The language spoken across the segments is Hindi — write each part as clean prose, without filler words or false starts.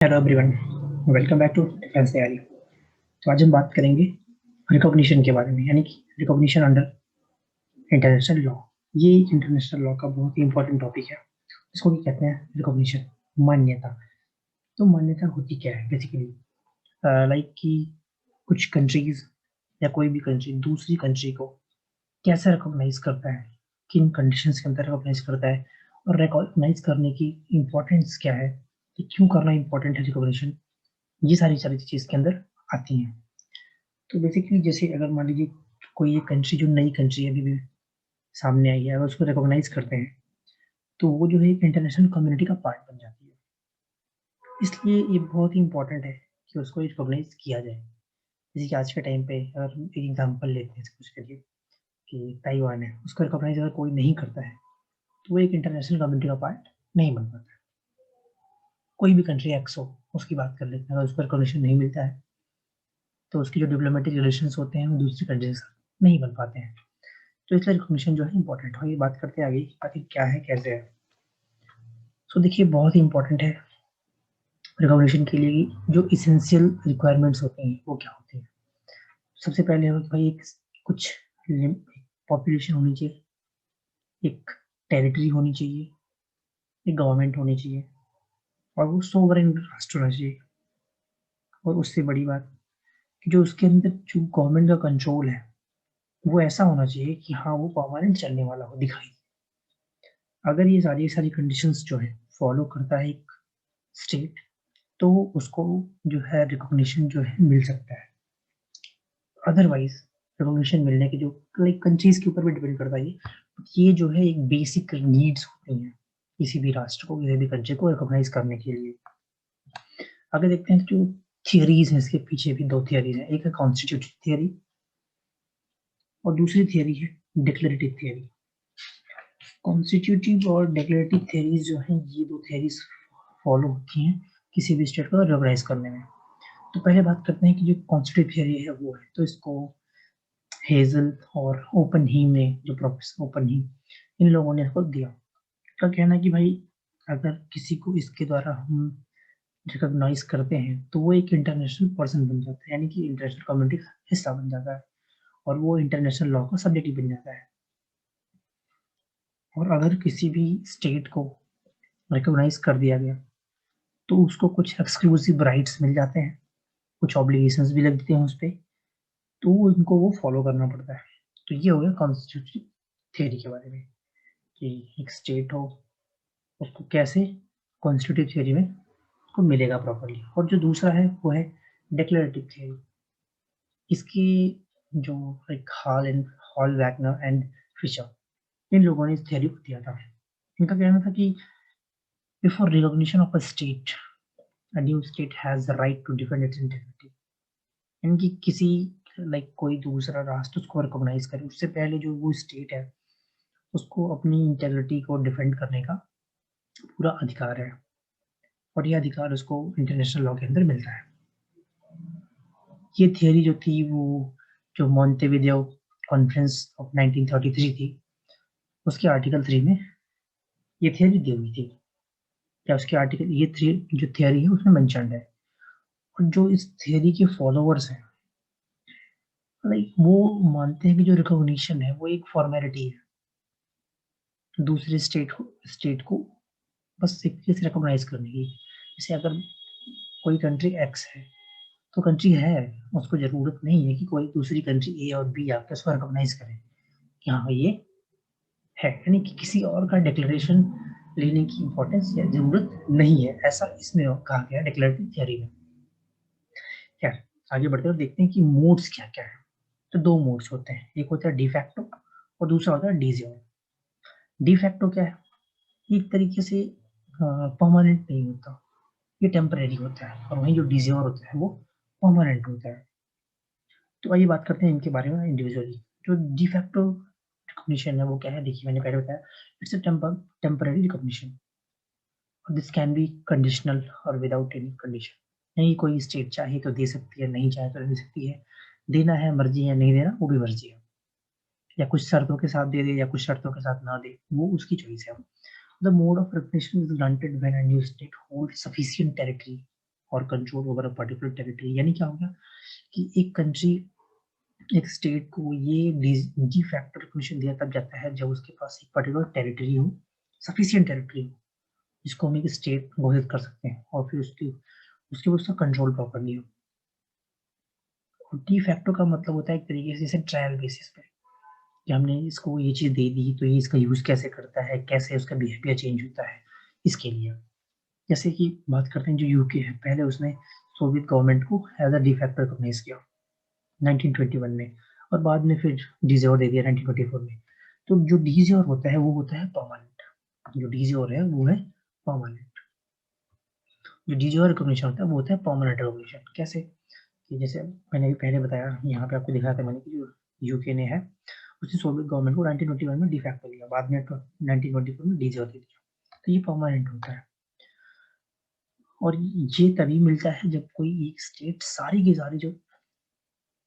Hello everyone, welcome back to defence तैयारी। तो आज हम बात करेंगे रिकॉग्निशन के बारे में, यानी कि रिकॉग्निशन अंडर इंटरनेशनल लॉ। ये इंटरनेशनल लॉ का बहुत ही इंपॉर्टेंट टॉपिक है। इसको भी कहते हैं रिकॉग्निशन, मान्यता। तो मान्यता होती क्या है बेसिकली? लाइक कि कुछ कंट्रीज या कोई भी कंट्री दूसरी कंट्री को कैसे रिकॉग्नाइज करता है, किन कंडीशंस के अंदर रिकॉग्नाइज करता है, और रिकॉग्नाइज करने की इम्पोर्टेंस क्या है, कि क्यों करना इम्पोर्टेंट है रिकॉग्निशन। ये सारी सारी चीज़ इसके अंदर आती हैं। तो बेसिकली जैसे अगर मान लीजिए कोई एक कंट्री, जो नई कंट्री अभी भी सामने आई है, अगर उसको रिकॉग्नाइज करते हैं तो वो जो है एक इंटरनेशनल कम्युनिटी का पार्ट बन जाती है। इसलिए ये बहुत ही इंपॉर्टेंट है कि उसको रिकॉग्नाइज किया जाए। जैसे कि आज के टाइम पे अगर एक एग्जांपल लेते हैं सपोज करिए कि ताइवान है, उसको रिकॉग्नाइज अगर कोई नहीं करता है तो वो एक इंटरनेशनल कम्युनिटी का पार्ट नहीं बन पाता। कोई भी कंट्री एक्स हो, उसकी बात कर लेते हैं, अगर उसको रिकॉग्निशन नहीं मिलता है तो उसकी जो डिप्लोमेटिक रिलेशंस होते हैं वो दूसरी कंट्री के साथ नहीं बन पाते हैं। तो इसलिए रिकॉग्निशन जो है इंपॉर्टेंट है। ये बात करते हैं आगे आखिर क्या है कैसे है। सो देखिए, बहुत ही इंपॉर्टेंट है रिकॉग्निशन के लिए जो इसेंशियल रिक्वायरमेंट्स होते हैं वो क्या होते हैं। सबसे पहले है कि भाई एक कुछ पॉपुलेशन होनी चाहिए, एक टेरिटरी होनी चाहिए, एक गवर्नमेंट होनी चाहिए, और वो सोवरेन राष्ट्र होना चाहिए। और उससे बड़ी बात कि जो उसके अंदर जो गवर्नमेंट का कंट्रोल है वो ऐसा होना चाहिए कि हाँ, वो परमानेंट चलने वाला हो, दिखाई। अगर ये सारी सारी कंडीशंस जो है फॉलो करता है एक स्टेट, तो उसको जो है रिकॉग्निशन जो है मिल सकता है। अदरवाइज रिकॉग्निशन मिलने के जो लाइक कंट्रीज के ऊपर भी डिपेंड करता है ये जो है एक बेसिक नीड्स होती हैं किसी भी राष्ट्र को, किसी भी कंट्री को रिकॉग्नाइज करने के लिए। अगर देखते हैं तो जो थियरीज हैं, इसके पीछे भी दो थियरीज हैं। एक है कॉन्स्टिट्यूटिव थियरी और दूसरी थियरी है डिक्लेरेटिव थियरी। कॉन्स्टिट्यूटिव और डिक्लेरेटिव थियरीज जो हैं, ये दो थियरीज फॉलो होती हैं किसी भी स्टेट को रिकॉग्नाइज करने में। तो पहले बात करते हैं कि जो कॉन्स्टिट्यूटिव थियरी है वो है, तो इसको हेजल और ओपन ही में, जो प्रोफेसर ओपन ही, इन लोगों ने इसको दिया। का कहना है कि भाई अगर किसी को इसके द्वारा हम रिकॉग्नाइज करते हैं तो वो एक इंटरनेशनल पर्सन बन जाता है, यानी कि इंटरनेशनल कम्युनिटी का हिस्सा बन जाता है, और वो इंटरनेशनल लॉ का सब्जेक्ट बन जाता है। और अगर किसी भी स्टेट को रिकॉग्नाइज कर दिया गया तो उसको कुछ एक्सक्लूसिव राइट्स मिल जाते हैं, कुछ ऑब्लिगेशंस भी लगते हैं उस पर, तो उनको वो फॉलो करना पड़ता है। तो ये हो गया कॉन्स्टिट्यूटिव थियरी के बारे में, कि एक स्टेट हो उसको कैसे कॉन्स्टिट्यूटिव थियरी में को मिलेगा प्रॉपर्ली। और जो दूसरा है वो है डिक्लेरेटिव थियरी। इसकी जो एक हॉल वैगनर एंड फिशर, इन लोगों ने इस थियरी को दिया था। इनका कहना था कि before recognition of a state, a new state has the right to defend its integrity। इनकी किसी लाइक कोई दूसरा राष्ट्र उसको रिकॉग्नाइज करे उससे पहले जो वो स्टेट है उसको अपनी इंटेग्रिटी को डिफेंड करने का पूरा अधिकार है, और ये अधिकार उसको इंटरनेशनल लॉ के अंदर मिलता है। ये थियरी जो थी वो जो मॉन्टेविडियो कॉन्फ्रेंस ऑफ 1933 थी, उसके आर्टिकल 3 में ये थियरी दी हुई थी। या उसके आर्टिकल ये थ्री जो थियरी है उसमें मेंशन्ड है। और जो इस थियरी के फॉलोअर्स हैं, लाइक वो मानते हैं कि जो रिकॉग्निशन है वो एक फॉर्मेलिटी है, दूसरे स्टेट को बस एक चीज रिकॉग्नाइज करने की। जैसे अगर कोई कंट्री एक्स है तो कंट्री है, उसको जरूरत नहीं है कि कोई दूसरी कंट्री ए और बी आकर उसको रिकॉग्नाइज करे कि हाँ ये है, यानी कि किसी और का डिक्लेरेशन लेने की इंपॉर्टेंस या जरूरत नहीं है, ऐसा इसमें कहा गया डिक्लेरेटिव थियरी में। खैर, आगे बढ़ते हैं और देखते हैं कि मोड्स क्या क्या है। तो दो मोड्स होते हैं, एक होता है डिफैक्टो और दूसरा होता है डीजेओ। डिफैक्टो क्या है? एक तरीके से परमानेंट नहीं होता, ये टेम्परेरी होता है, और वहीं जो डिजेओर होता है वो परमानेंट होता है। तो आइए बात करते हैं इनके बारे में इंडिविजुअली। जो डिफैक्टो रिकॉग्निशन है वो क्या है, देखिए मैंने पहले बताया, it's a temporary recognition. This can be conditional और विदाउट एनी कंडीशन। नहीं, कोई स्टेट चाहे तो दे सकती है, नहीं चाहे तो नहीं दे सकती है। देना है मर्जी है, नहीं देना वो भी मर्जी है। या कुछ शर्तों के साथ दे दे या कुछ शर्तों के साथ ना दे, वो उसकी चॉइस है। The mode of recognition is granted when a new state holds sufficient territory और control over a particular territory. यानी क्या हो गया कि एक कंट्री, एक स्टेट को ये डी फैक्टर रिकॉग्निशन दिया तब जाता है जब उसके पास एक पर्टिकुलर टेरिटरी हो, सफिशिएंट टेरिटरी हो, जिसको हम एक स्टेट घोषित कर सकते हैं, और फिर उसके ऊपर उसका कंट्रोल प्रॉपर्ली हो। डी फैक्टो का मतलब होता है एक तरीके से जैसे ट्रायल बेसिस पे, कि हमने इसको ये चीज दे दी तो ये इसका यूज कैसे करता है, कैसे उसका बिहेवियर चेंज होता है, इसके लिए। जैसे कि बात करते हैं जो यूके है, पहले उसने सोवियत गवर्नमेंट को as a de facto recognise किया 1921 में, और बाद में फिर डीजोर दे दिया 1924 में। तो जो डीजोर होता है वो होता है परमानेंट, जो डीजोर है वो है परमानेंट। जो डीजोर रिकॉग्निशन होता है वो होता है परमानेंट रिकॉग्निशन। कैसे कि जैसे मैंने भी पहले बताया, यहाँ पे आपको दिखाया था मैंने कि जो यूके ने है उसने सोवियत गवर्नमेंट को 1921 में डिफैक्टो लिया, बाद में 1924 में डीजोर दे दिया, तो ये परमानेंट होता है। और ये तभी मिलता है जब कोई एक स्टेट सारी की सारी जो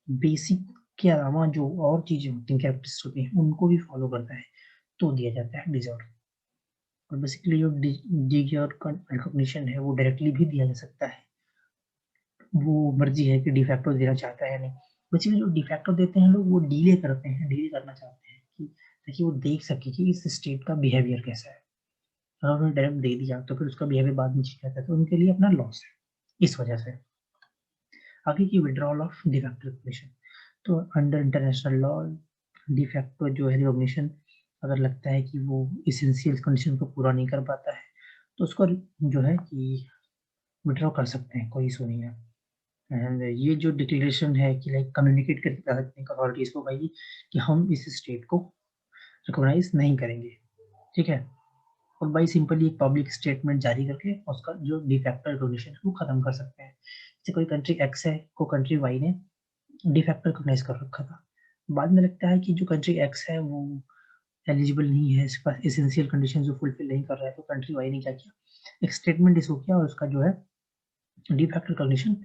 बेसिक के अलावा जो और चीजें होती हैं, कैरेक्टरिस्टिक्स होती हैं, उनको भी फॉलो करता है, तो दिया जाता है डिजॉर्डर। और बेसिकली जो डिजॉर्डर का रिकॉग्निशन है वो डायरेक्टली भी दिया जा सकता है, वो मर्जी है कि डिफैक्टो देना चाहता है या नहीं। बेसिकली जो डिफैक्टो देते हैं लोग वो डीले करते हैं, डीले करना चाहते हैं कि ताकि वो देख सके कि इस स्टेट का बिहेवियर कैसा है। अगर उन्होंने डायरेक्ट दे दिया तो फिर उसका बिहेवियर बाद में चेंज करता है, तो उनके लिए अपना लॉस है इस वजह से। आगे की विड्रॉल ऑफ डिफैक्टो रिकॉग्निशन, तो अंडर इंटरनेशनल लॉ डिफैक्टो जो है रिकॉग्निशन, अगर लगता है कि वो इसेंशियल कंडीशन को पूरा नहीं कर पाता है तो उसको जो है कि विड्रॉ कर सकते हैं, कोई इशू नहीं है। एंड ये जो डिक्लेरेशन है कि लाइक कम्युनिकेट करके कह सकते हैं अथॉरिटीज को भाई कि हम इस स्टेट को रिकॉग्नाइज नहीं करेंगे, ठीक है। और भाई सिंपली एक पब्लिक स्टेटमेंट जारी करके उसका जो डिफैक्टो रिकॉग्निशन है वो खत्म कर सकते हैं। जैसे कोई कंट्री एक्स है को कंट्री वाई ने डिफैक्टो रिकॉग्नाइज कर रखा था, बाद में लगता है कि जो कंट्री एक्स है वो एलिजिबल नहीं है, इसके पास एसेंशियल कंडीशन जो फुलफिल नहीं कर रहा है, तो कंट्री वाई ने क्या किया, एक स्टेटमेंट इशू किया और उसका जो है डिफैक्टो रिकॉग्निशन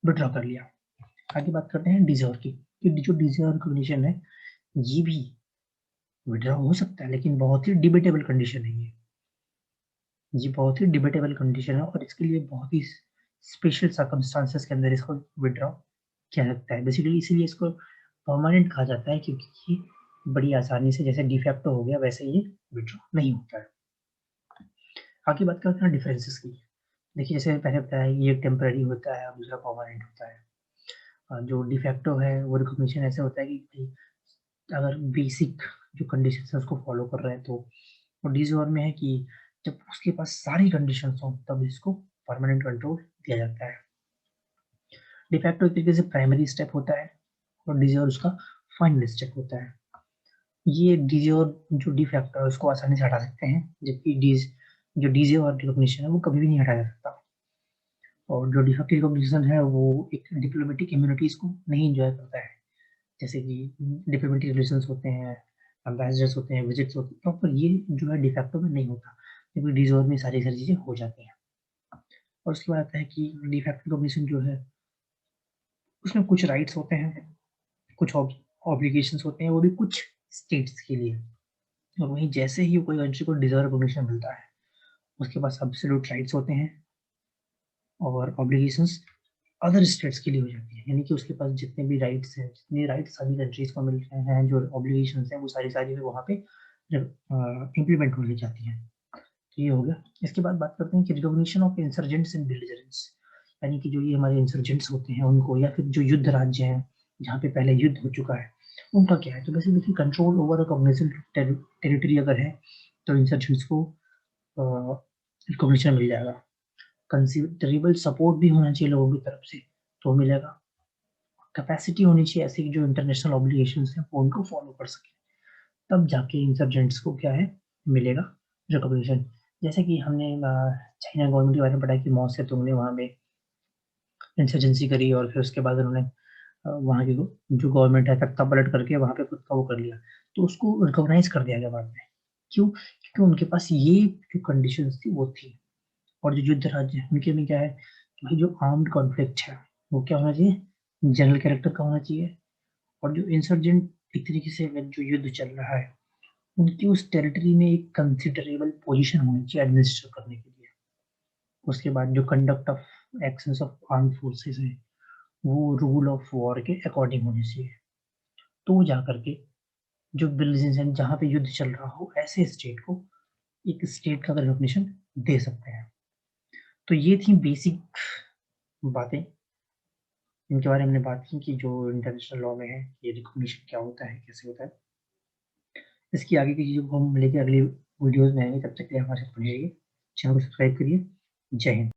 विड्रॉ कर लिया। आगे बात करते हैं डिजर्व की, कि जो डिजर्व रिकॉग्निशन है ये भी विड्रॉ हो सकता है, लेकिन बहुत ही डिबेटेबल कंडीशन है ये बहुत ही डिबेटेबल कंडीशन है, और इसके लिए बहुत ही स्पेशल सर्कमस्टांसेस के अंदर इसको विड्रॉ किया सकता है। बेसिकली इसीलिए इसको परमानेंट कहा जाता है, क्योंकि ये बड़ी आसानी से, जैसे डिफैक्टो हो गया वैसे ये विड्रॉ नहीं होता है। आगे बात करते हैं डिफरेंसेस की। देखिए जैसे पहले बताया ये टेम्पररी होता है और दूसरा परमानेंट होता है। जो डिफैक्टो है वो रिकॉग्निशन ऐसे होता है कि भाई अगर बेसिक जो कंडीशन है उसको फॉलो कर रहे हैं तो। और डिजोर में है कि जब उसके पास सारी कंडीशंस हो तब इसको परमानेंट कंट्रोल दिया जाता है। डिफैक्टो एक तरीके से प्राइमरी स्टेप होता है और डिजोर उसका फाइनल स्टेप होता है। ये डिजोर जो डिफैक्टो है उसको आसानी से हटा सकते हैं, जबकि जो डिजोर रिकॉग्निशन है वो कभी भी नहीं हटाया जा सकता। और जो डिफेक्टिव रिकॉग्निशन है वो एक डिप्लोमेटिक इम्यूनिटीज को नहीं एंजॉय करता है, जैसे कि डिप्लोमेटिक रिलेशंस होते हैं, एम्बेसडर्स होते हैं, विजिट्स होते हैं, प्रॉपर ये जो है डिफैक्टो में नहीं होता, क्योंकि डिजोर में सारी सारी चीजें हो जाती हैं। और उसके बाद आता है कि डिफैक्टो रिकॉग्निशन जो है उसमें कुछ राइट्स होते हैं, कुछ ऑब्लिगेशंस होते हैं, वो भी कुछ स्टेट्स के लिए। और वहीं जैसे ही कोई कंट्री को डिजर्व रिकॉग्निशन मिलता है उसके पास एब्सोल्यूट राइट्स होते हैं और ऑब्लिगेशंस अदर स्टेट्स के लिए हो जाती है। यानी कि उसके पास जितने भी राइट्स हैं, जितने राइट्स सभी कंट्रीज को मिल रहे हैं, जो ऑब्लिगेशंस हैं वो सारी सारी वहाँ पे इम्प्लीमेंट होने जाती हैं। तो ये हो गया। इसके बाद बात करते हैं कि रिकॉग्निशन ऑफ इंसर्जेंट्स इन बेलिजरेंस, यानी कि जो ये हमारे इंसर्जेंट्स होते हैं उनको, या फिर जो युद्ध राज्य हैं जहाँ पे पहले युद्ध हो चुका है उनका क्या है। तो बेसिकली कंट्रोल ओवर अ कॉग्निजेंट टेरिटरी अगर है तो इंसर्जेंट्स को रिकॉग्निशन मिल जाएगा। कंसिडरेबल सपोर्ट भी होना चाहिए लोगों की तरफ से तो मिलेगा। कैपेसिटी होनी चाहिए ऐसी जो इंटरनेशनल ऑब्लिगेशंस हैं वो उनको फॉलो कर सके, तब जाके इंसर्जेंट्स को क्या है मिलेगा रिकॉग्निशन। जैसे कि हमने चाइना गवर्नमेंट के बारे में पढ़ा कि मौ से तुंगने वहाँ पे इंसर्जेंसी करी और फिर उसके बाद उन्होंने वहाँ की जो गवर्नमेंट है तख्ता पलट करके वहाँ पे खुद का वो कर लिया, तो उसको रिकॉग्नाइज कर दिया गया बाद में। क्यों? क्योंकि उनके पास ये जो कंडीशंस थी वो थी। और जो युद्ध राज्य है उनके में क्या है कि भाई जो आर्म्ड कॉन्फ्लिक्ट है वो क्या होना चाहिए, जनरल कैरेक्टर का होना चाहिए। और जो इंसर्जेंट एक तरीके से जो युद्ध चल रहा है उनकी उस टेरिटरी में एक कंसिडरेबल पोजीशन होनी चाहिए एडमिनिस्टर करने के लिए। उसके बाद जो conduct of actions of arm forces हैं वो रूल ऑफ वॉर के अकॉर्डिंग होने चाहिए। तो जा करके जो बिल्डिंग जहाँ पे युद्ध चल रहा हो ऐसे स्टेट को एक स्टेट का रिकॉग्निशन दे सकते हैं। तो ये थी बेसिक बातें, इनके बारे में हमने बात की कि जो इंटरनेशनल लॉ में है ये रिकॉग्निशन क्या होता है, कैसे होता है। इसकी आगे की चीज़ों को हम लेके अगली वीडियोस में आएंगे। तब तक के लिए हमारे साथ बने रहिए, चैनल को सब्सक्राइब करिए। जय हिंद।